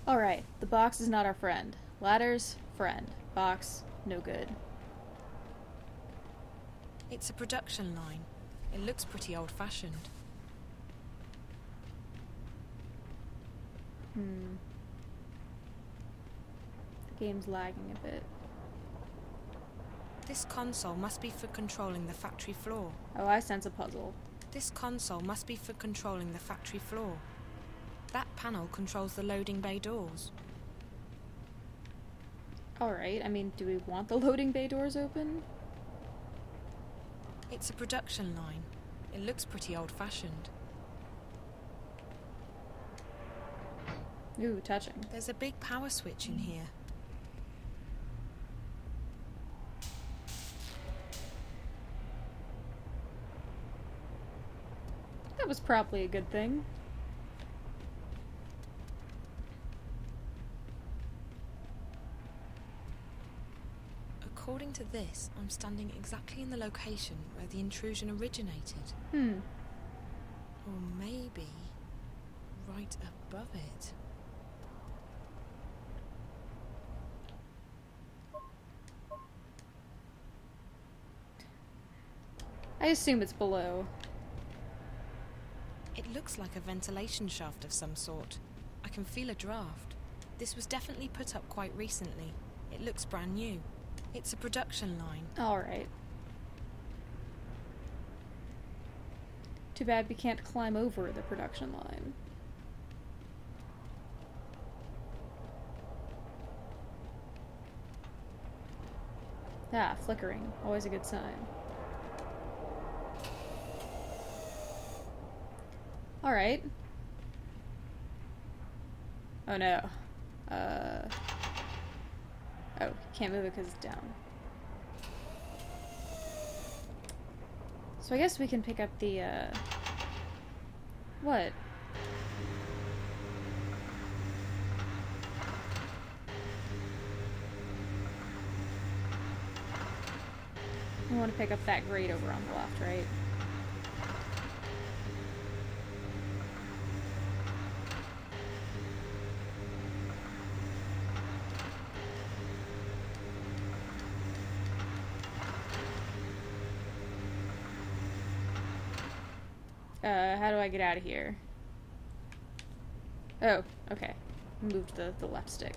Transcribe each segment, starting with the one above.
Alright, the box is not our friend. Ladders, friend. Box, no good. It's a production line. It looks pretty old-fashioned. The game's lagging a bit. This console must be for controlling the factory floor. Oh, I sense a puzzle. This console must be for controlling the factory floor. That panel controls the loading bay doors. Alright, I mean, do we want the loading bay doors open? It's a production line. It looks pretty old-fashioned. Ooh, touching. There's a big power switch in here. That was probably a good thing. According to this, I'm standing exactly in the location where the intrusion originated. Or maybe right above it. I assume it's below. It looks like a ventilation shaft of some sort. I can feel a draft. This was definitely put up quite recently. It looks brand new. It's a production line. Alright. Too bad we can't climb over the production line. Ah, flickering. Always a good sign. Alright. Oh no. Oh, can't move it because it's down. So I guess we can pick up the, what? I want to pick up that grate over on the left, right? How do I get out of here? Oh, okay. Moved the left stick.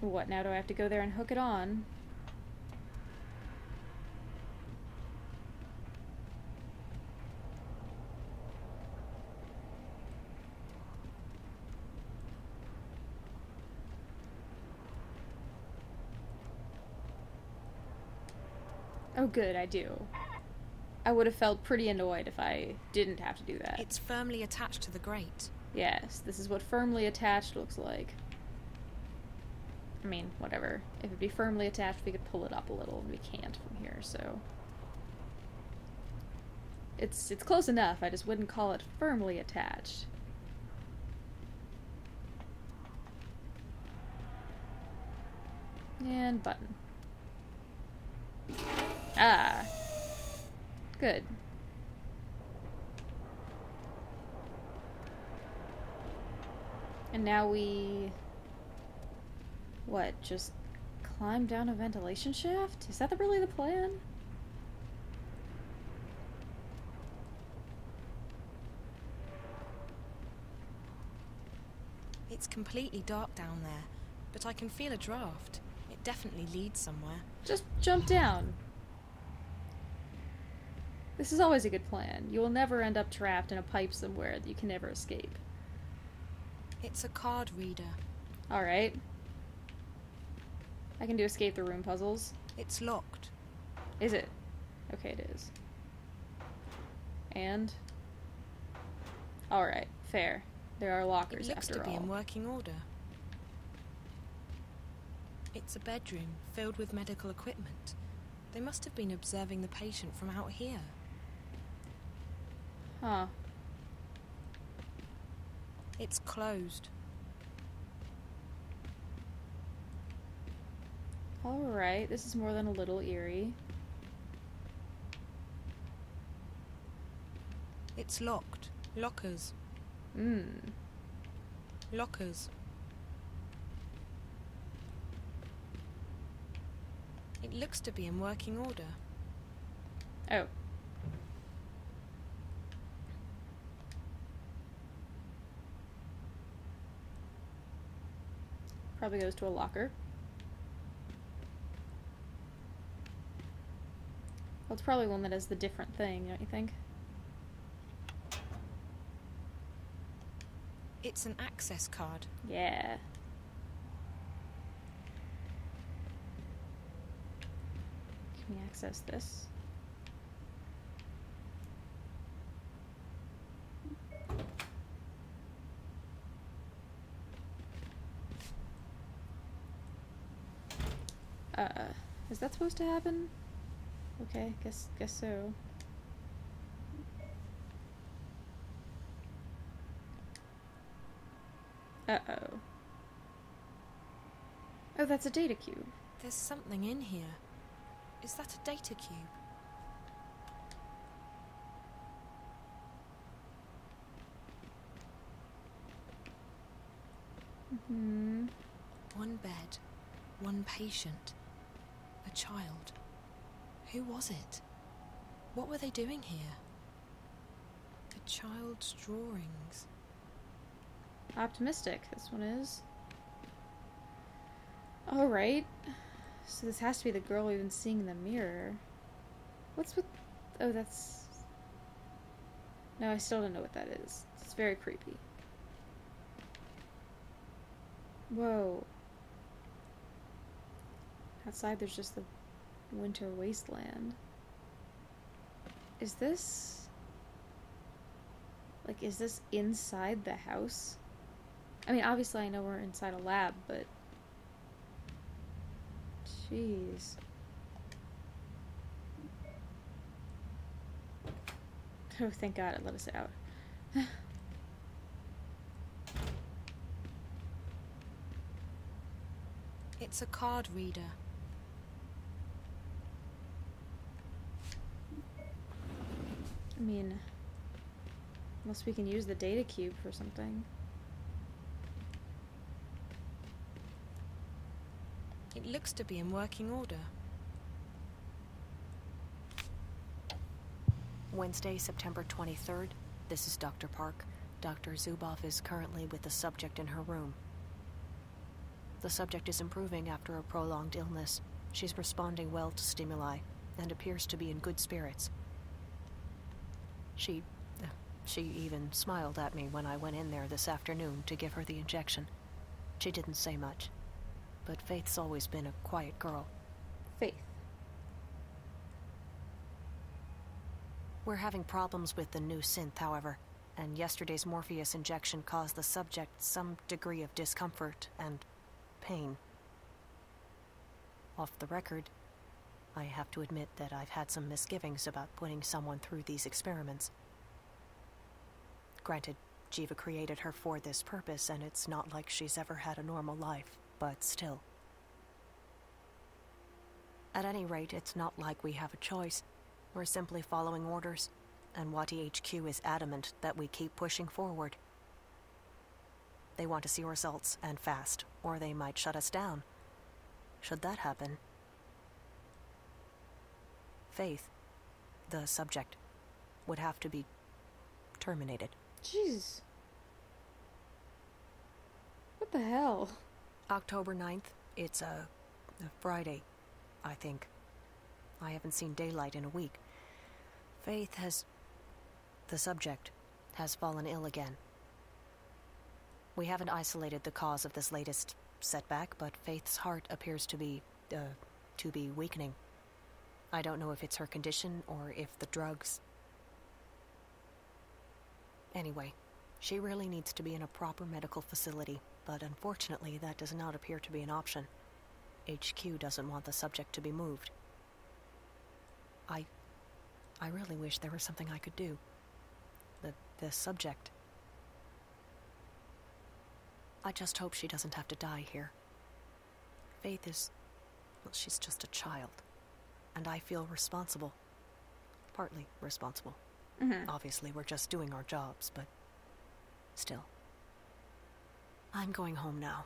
What, now do I have to go there and hook it on? Oh good, I do. I would have felt pretty annoyed if I didn't have to do that. It's firmly attached to the grate. Yes, this is what firmly attached looks like. I mean, whatever. If it'd be firmly attached, we could pull it up a little, and we can't from here, so... It's close enough, I just wouldn't call it firmly attached. And button. Ah. Good. And now we... What, just climb down a ventilation shaft? Is that really the plan? It's completely dark down there, but I can feel a draft. It definitely leads somewhere. Just jump down. This is always a good plan. You will never end up trapped in a pipe somewhere that you can never escape. It's a card reader. Alright. I can do escape the room puzzles. It's locked. Is it? Okay, it is. And? Alright, fair. There are lockers It looks after to be all. in working order. It's a bedroom filled with medical equipment. They must have been observing the patient from out here. Huh. It's closed. Alright, this is more than a little eerie. It's locked. Lockers. Lockers. It looks to be in working order. Oh. Probably goes to a locker. Well, it's probably one that has the different thing, don't you think? It's an access card. Yeah. Can we access this? Is that supposed to happen? Okay, guess so. Uh-oh. Oh, that's a data cube. There's something in here. Is that a data cube? Mm-hmm. One bed, one patient, a child. Who was it? What were they doing here? A child's drawings. Optimistic, this one is. Alright. So this has to be the girl we've been seeing in the mirror. What's with... Oh, that's... No, I still don't know what that is. It's very creepy. Whoa. Outside there's just the winter wasteland. Is this... Like, is this inside the house? I mean, obviously I know we're inside a lab, but... Jeez. Oh, thank God it let us out. It's a card reader. I mean, unless we can use the data cube for something. It looks to be in working order. Wednesday, September 23rd. This is Dr. Park. Dr. Zuboff is currently with the subject in her room. The subject is improving after a prolonged illness. She's responding well to stimuli and appears to be in good spirits. She even smiled at me when I went in there this afternoon to give her the injection. She didn't say much, but Faith's always been a quiet girl. Faith. We're having problems with the new synth, however, and yesterday's Morpheus injection caused the subject some degree of discomfort and pain. Off the record, I have to admit that I've had some misgivings about putting someone through these experiments. Granted, Jiva created her for this purpose, and it's not like she's ever had a normal life, but still. At any rate, it's not like we have a choice. We're simply following orders, and Wati HQ is adamant that we keep pushing forward. They want to see results, and fast, or they might shut us down. Should that happen, Faith, the subject, would have to be terminated. Jeez. What the hell? October 9th, it's a Friday, I think. I haven't seen daylight in a week. The subject, has fallen ill again. We haven't isolated the cause of this latest setback, but Faith's heart appears to be weakening. I don't know if it's her condition or if the drugs... Anyway, she really needs to be in a proper medical facility, but unfortunately that does not appear to be an option. HQ doesn't want the subject to be moved. I really wish there was something I could do. The subject... I just hope she doesn't have to die here. Faith is... well, she's just a child. And I feel responsible. Partly responsible. Obviously, we're just doing our jobs, but still. I'm going home now.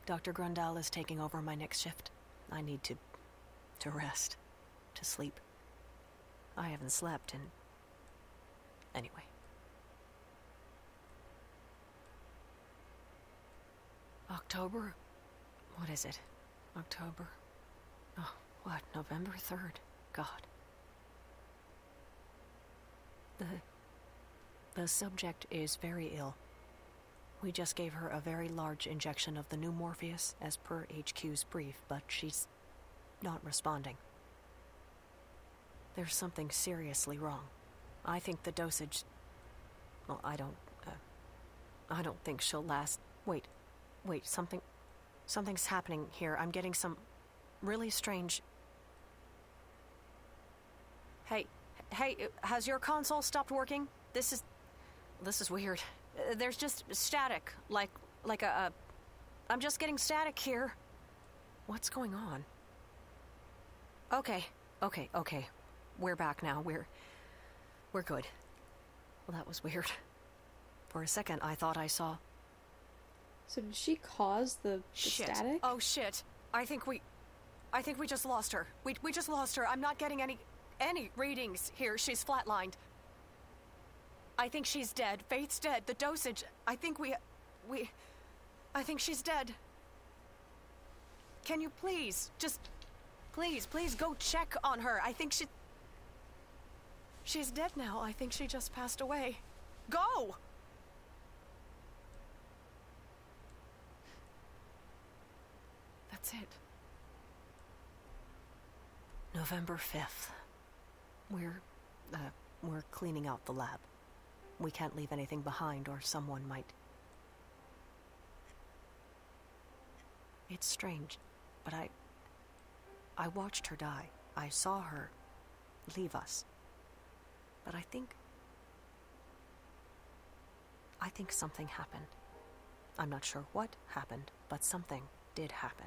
Dr. Grundal is taking over my next shift. I need to rest, to sleep. I haven't slept in... Anyway. October? What is it? October? Oh, what? November 3rd? God. The subject is very ill. We just gave her a very large injection of the new Morpheus, as per HQ's brief, but she's not responding. There's something seriously wrong. I think the dosage... Well, I don't think she'll last... Wait, something's happening here. I'm getting some really strange... Hey, has your console stopped working? This is weird. There's just static, like a... I'm just getting static here. What's going on? Okay. We're back now. We're good. Well, that was weird. For a second, I thought I saw... So did she cause the static? Oh, shit. I think we just lost her. We just lost her. I'm not getting any readings here. She's flatlined. I think she's dead. Faith's dead. The dosage... I think I think she's dead. Can you please, just... Please go check on her. I think she's dead now. I think she just passed away. Go! That's it. November 5th. We're cleaning out the lab. We can't leave anything behind or someone might... It's strange, but I watched her die. I saw her leave us. But I think something happened. I'm not sure what happened, but something did happen.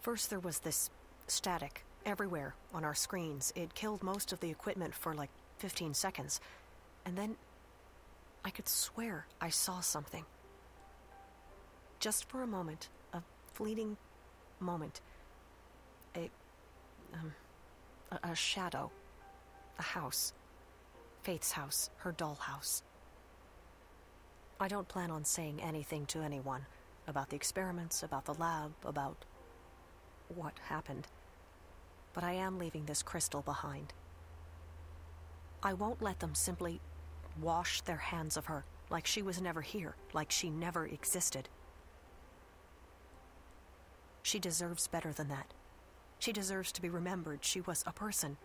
First there was this static everywhere on our screens. It killed most of the equipment for like 15 seconds. And then I could swear I saw something. Just for a moment, a fleeting moment. A shadow. A house. Faith's house, her dollhouse. I don't plan on saying anything to anyone about the experiments, about the lab, about what happened. But I am leaving this crystal behind. I won't let them simply wash their hands of her, like she was never here, like she never existed. She deserves better than that. She deserves to be remembered. She was a person.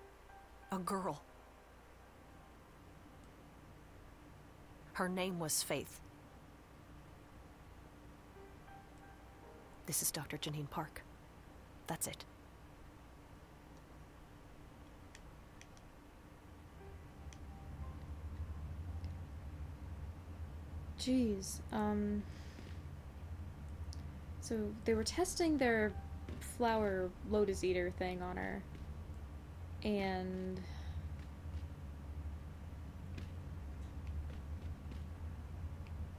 A girl. Her name was Faith. This is Dr. Janine Park. That's it. Jeez. So they were testing their flower lotus eater thing on her. And...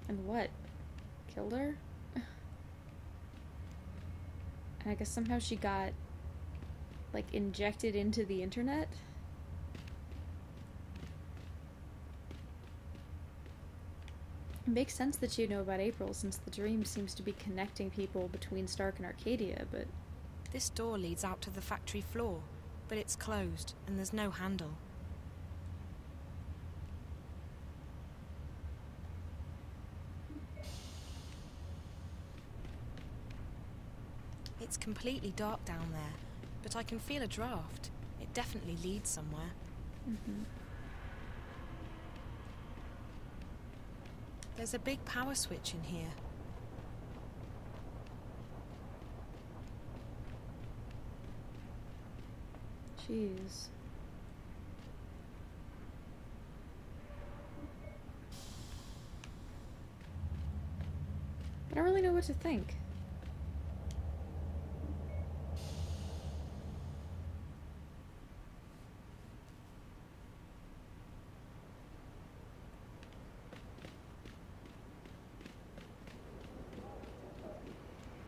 And what? Killed her? And I guess somehow she got, like, injected into the internet? It makes sense that you know about April, since the dream seems to be connecting people between Stark and Arcadia, but... This door leads out to the factory floor, but it's closed, and there's no handle. It's completely dark down there, but I can feel a draft. It definitely leads somewhere. Mm-hmm. There's a big power switch in here. Jeez. I don't really know what to think.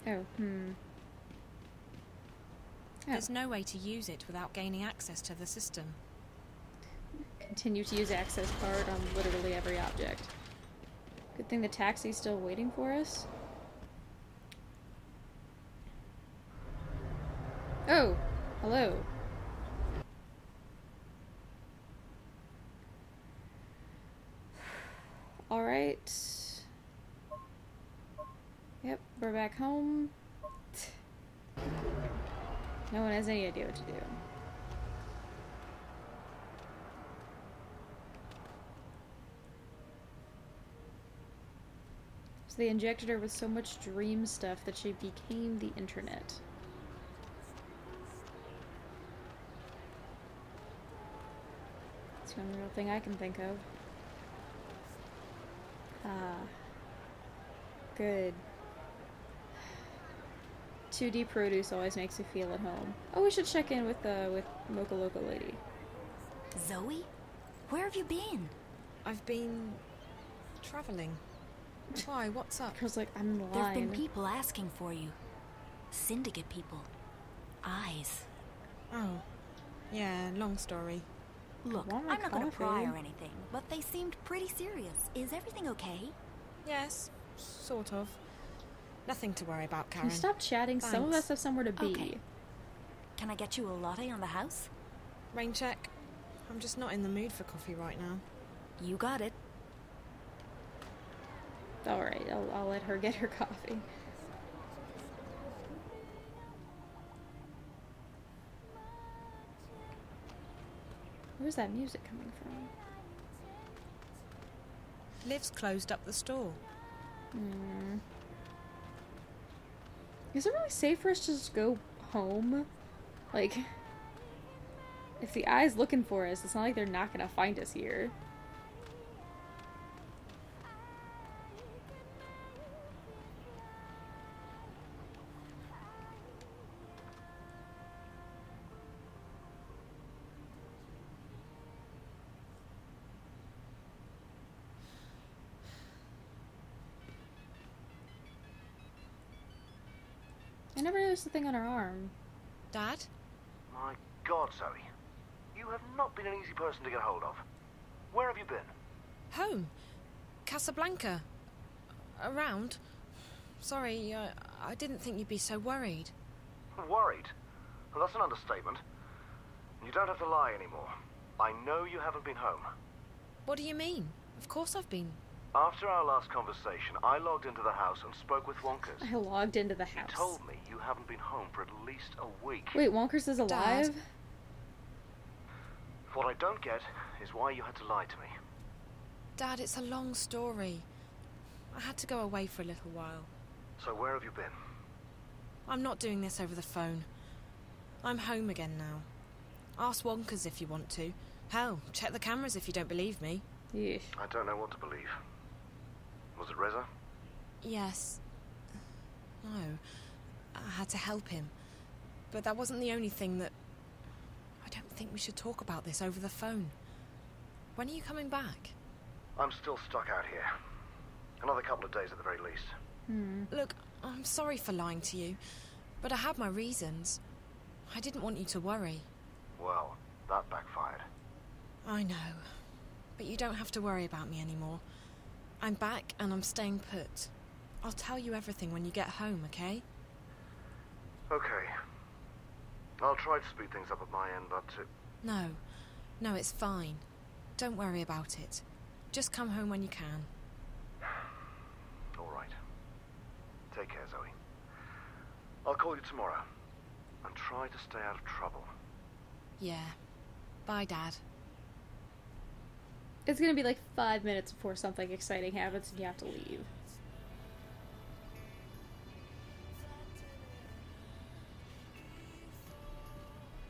Oh, There's no way to use it without gaining access to the system. Continue to use access card on literally every object. Good thing the taxi's still waiting for us. Oh, hello. Alright. Yep, we're back home. No one has any idea what to do. So they injected her with so much dream stuff that she became the internet. It's the only real thing I can think of. Ah. Good. 2D produce always makes me feel at home. Oh, we should check in with Mocha Loco Lady. Zoe? Where have you been? I've been... travelling. Why? What's up? Girl's like, I'm in line. There've been people asking for you. Syndicate people. Eyes. Oh. Yeah, long story. Look, I want my I'm not gonna coffee. pry or anything, but they seemed pretty serious. Is everything okay? Yes, sort of. Nothing to worry about, Can Karen. you stop chatting? Some of Thanks. us have somewhere to be. Okay. Can I get you a latte on the house? Rain check. I'm just not in the mood for coffee right now. You got it. Alright, I'll let her get her coffee. Where's that music coming from? Liv's closed up the store. Is it really safe for us to just go home? Like, if the eye's looking for us, it's not like they're not gonna find us here. I never noticed the thing on her arm. Dad? My God, Zoe. You have not been an easy person to get hold of. Where have you been? Home. Casablanca. Around. Sorry, I didn't think you'd be so worried. Worried? Well, that's an understatement. You don't have to lie anymore. I know you haven't been home. What do you mean? Of course I've been. After our last conversation, I logged into the house and spoke with Wonkers. I logged into the house. He told me you haven't been home for at least a week. Wait, Wonkers is alive? Dad. What I don't get is why you had to lie to me. Dad, it's a long story. I had to go away for a little while. So where have you been? I'm not doing this over the phone. I'm home again now. Ask Wonkers if you want to. Hell, check the cameras if you don't believe me. Yeesh. I don't know what to believe. Was it Reza? Yes. No. I had to help him. But that wasn't the only thing that... I don't think we should talk about this over the phone. When are you coming back? I'm still stuck out here. Another couple of days at the very least. Look, I'm sorry for lying to you, but I had my reasons. I didn't want you to worry. Well, that backfired. I know. But you don't have to worry about me anymore. I'm back and I'm staying put. I'll tell you everything when you get home, okay? Okay. I'll try to speed things up at my end, but... No, it's fine. Don't worry about it. Just come home when you can. All right. Take care, Zoe. I'll call you tomorrow. And try to stay out of trouble. Yeah. Bye, Dad. It's gonna be like 5 minutes before something exciting happens and you have to leave.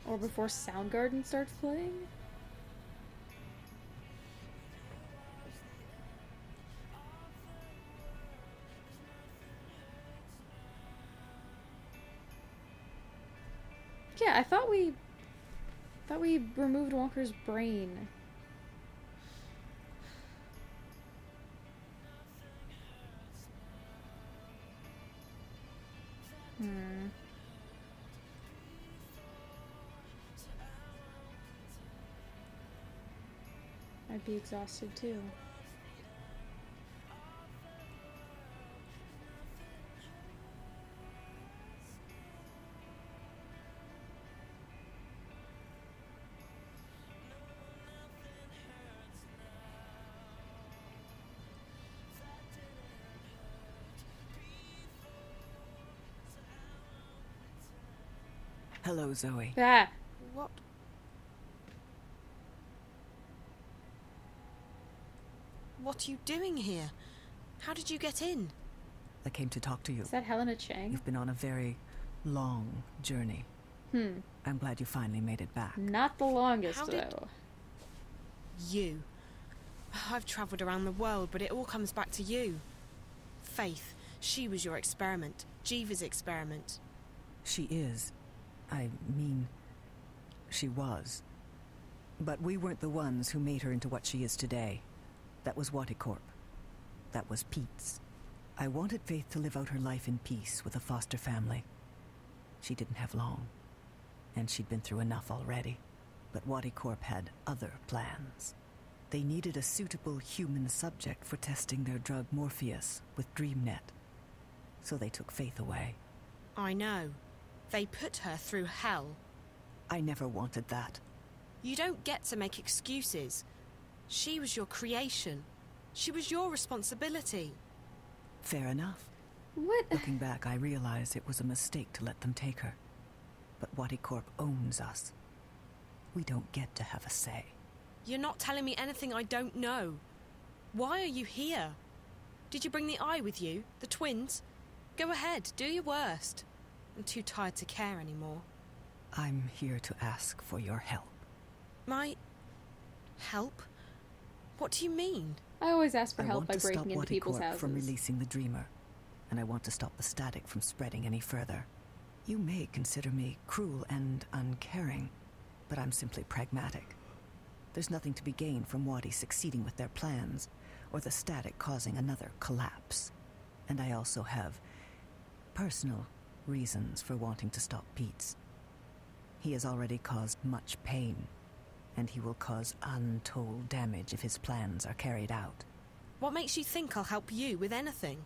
Or before Soundgarden starts playing? Yeah, I thought we removed Walker's brain. Hmm. I'd be exhausted too. Hello, Zoe. Ah! What? What are you doing here? How did you get in? I came to talk to you. Is that Helena Chang? You've been on a very long journey. I'm glad you finally made it back. Not the longest, How did- though. You. I've travelled around the world, but it all comes back to you. Faith, she was your experiment. Jeeva's experiment. She is. I mean, she was. But we weren't the ones who made her into what she is today. That was Waticorp. That was Pete's. I wanted Faith to live out her life in peace with a foster family. She didn't have long, and she'd been through enough already. But Waticorp had other plans. They needed a suitable human subject for testing their drug Morpheus with DreamNet. So they took Faith away. I know. They put her through hell. I never wanted that. You don't get to make excuses. She was your creation. She was your responsibility. Fair enough. What? Looking back, I realize it was a mistake to let them take her. But Waticorp owns us. We don't get to have a say. You're not telling me anything I don't know. Why are you here? Did you bring the eye with you? The twins? Go ahead, do your worst. I'm too tired to care anymore. I'm here to ask for your help. My... help? What do you mean? I always ask for I help want by to stop breaking into people's Waticorp houses. from releasing the Dreamer, and I want to stop the static from spreading any further. You may consider me cruel and uncaring, but I'm simply pragmatic. There's nothing to be gained from Wadi succeeding with their plans, or the static causing another collapse. And I also have personal reasons for wanting to stop Pete's. He has already caused much pain, and he will cause untold damage if his plans are carried out. What makes you think I'll help you with anything?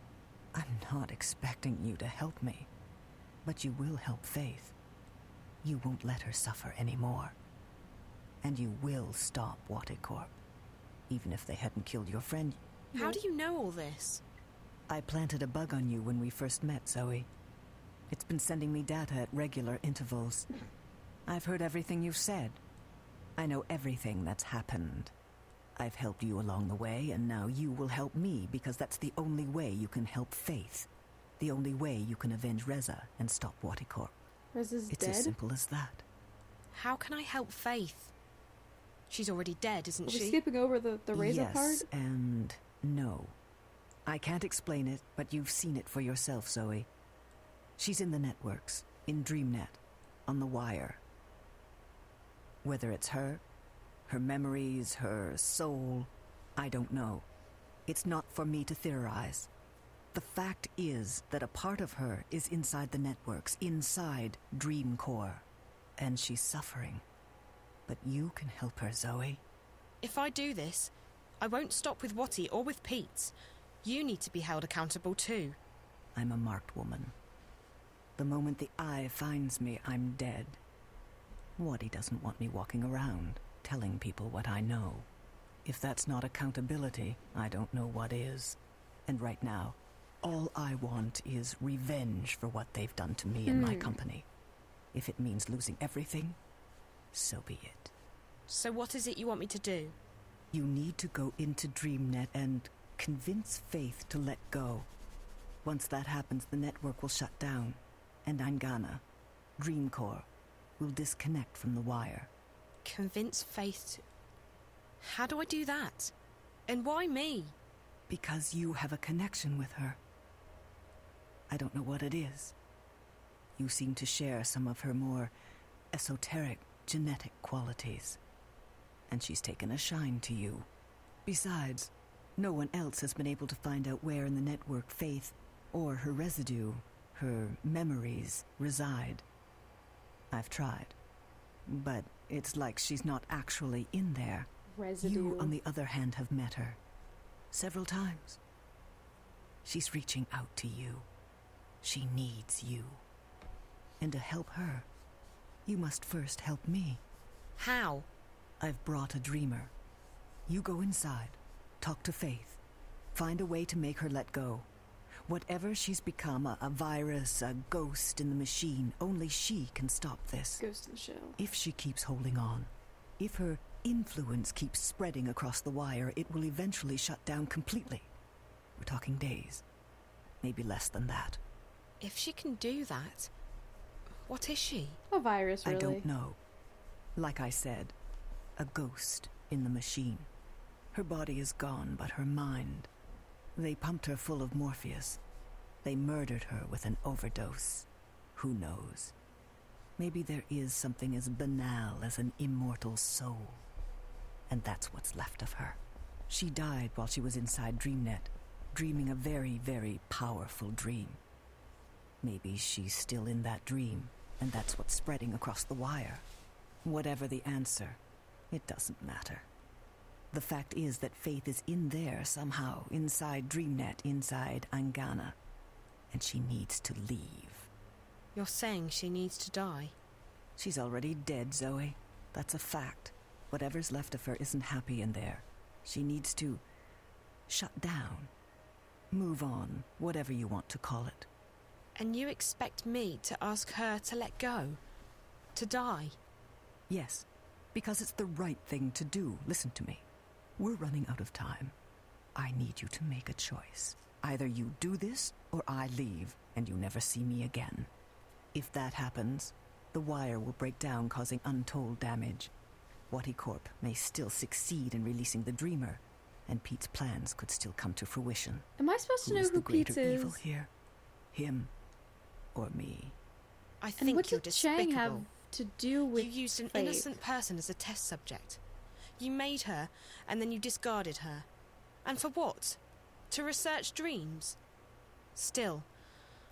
I'm not expecting you to help me, but you will help Faith. You won't let her suffer anymore. And you will stop Waticorp, even if they hadn't killed your friend. How do you know all this? I planted a bug on you when we first met, Zoe. It's been sending me data at regular intervals. I've heard everything you've said. I know everything that's happened. I've helped you along the way, and now you will help me, because that's the only way you can help Faith. The only way you can avenge Reza and stop Waticorp. Reza's It's dead? as simple as that. How can I help Faith? She's already dead, isn't Are we she? skipping over the Reza yes, part? and no. I can't explain it, but you've seen it for yourself, Zoe. She's in the networks, in DreamNet, on the wire. Whether it's her memories, her soul, I don't know. It's not for me to theorize. The fact is that a part of her is inside the networks, inside Dream Core, and she's suffering. But you can help her, Zoe. If I do this, I won't stop with Watty or with Pete. You need to be held accountable too. I'm a marked woman. The moment the eye finds me, I'm dead. Waddy doesn't want me walking around, telling people what I know. If that's not accountability, I don't know what is. And right now, all I want is revenge for what they've done to me and my company. If it means losing everything, so be it. So what is it you want me to do? You need to go into DreamNet and convince Faith to let go. Once that happens, the network will shut down, and Angana, Dreamcore, will disconnect from the wire. Convince Faith to... How do I do that? And why me? Because you have a connection with her. I don't know what it is. You seem to share some of her more esoteric genetic qualities. And she's taken a shine to you. Besides, no one else has been able to find out where in the network Faith, or her residue, her memories reside. I've tried, but it's like she's not actually in there. Residue. You, on the other hand, have met her several times. She's reaching out to you. She needs you. And to help her, you must first help me. How? I've brought a dreamer. You go inside, talk to Faith, find a way to make her let go. Whatever she's become, a virus, a ghost in the machine, only she can stop this. Ghost in the shell. If she keeps holding on, if her influence keeps spreading across the wire, it will eventually shut down completely. We're talking days, maybe less than that. If she can do that, what is she? A virus, really. I don't know. Like I said, a ghost in the machine. Her body is gone, but her mind. They pumped her full of Morpheus. They murdered her with an overdose. Who knows? Maybe there is something as banal as an immortal soul. And that's what's left of her. She died while she was inside DreamNet, dreaming a very, very powerful dream. Maybe she's still in that dream, and that's what's spreading across the wire. Whatever the answer, it doesn't matter. The fact is that Faith is in there somehow, inside DreamNet, inside Angana. And she needs to leave. You're saying she needs to die? She's already dead, Zoe. That's a fact. Whatever's left of her isn't happy in there. She needs to shut down. Move on, whatever you want to call it. And you expect me to ask her to let go? To die? Yes, because it's the right thing to do. Listen to me. We're running out of time. I need you to make a choice. Either you do this, or I leave, and you never see me again. If that happens, the wire will break down, causing untold damage. Corp may still succeed in releasing the Dreamer, and Pete's plans could still come to fruition. Am I supposed to know Who's who the greater Pete is? evil here? Him or me? I And think what you're did Chang despicable. have to do with You used an Faith? innocent person as a test subject. You made her, and then you discarded her. And for what? To research dreams? Still,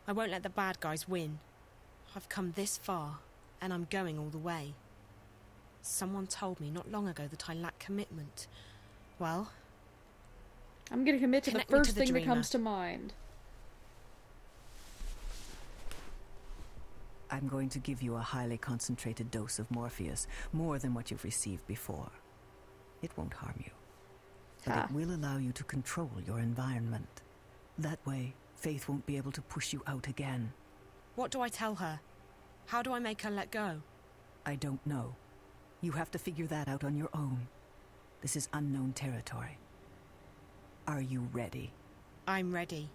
I won't let the bad guys win. I've come this far, and I'm going all the way. Someone told me not long ago that I lack commitment. Well, I'm gonna commit to the Connect me to first the thing that dreamer. comes to mind. I'm going to give you a highly concentrated dose of Morpheus, more than what you've received before. It won't harm you, but Ha. it will allow you to control your environment. That way, Faith won't be able to push you out again. what do I tell her? How do I make her let go? I don't know. You have to figure that out on your own. This is unknown territory. Are you ready? I'm ready.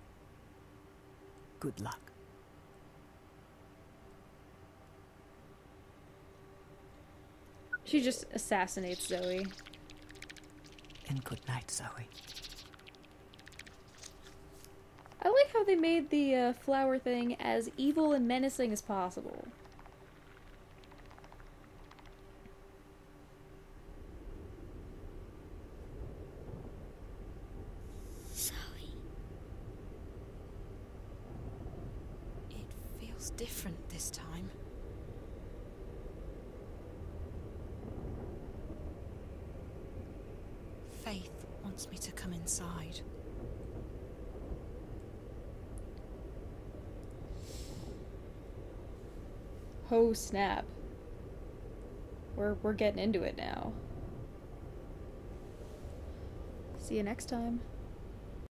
Good luck. She just assassinates Zoe. And good night, Zoe. I like how they made the flower thing as evil and menacing as possible. Zoe. It feels different this time. Faith wants me to come inside. Oh snap. We're getting into it now. See you next time.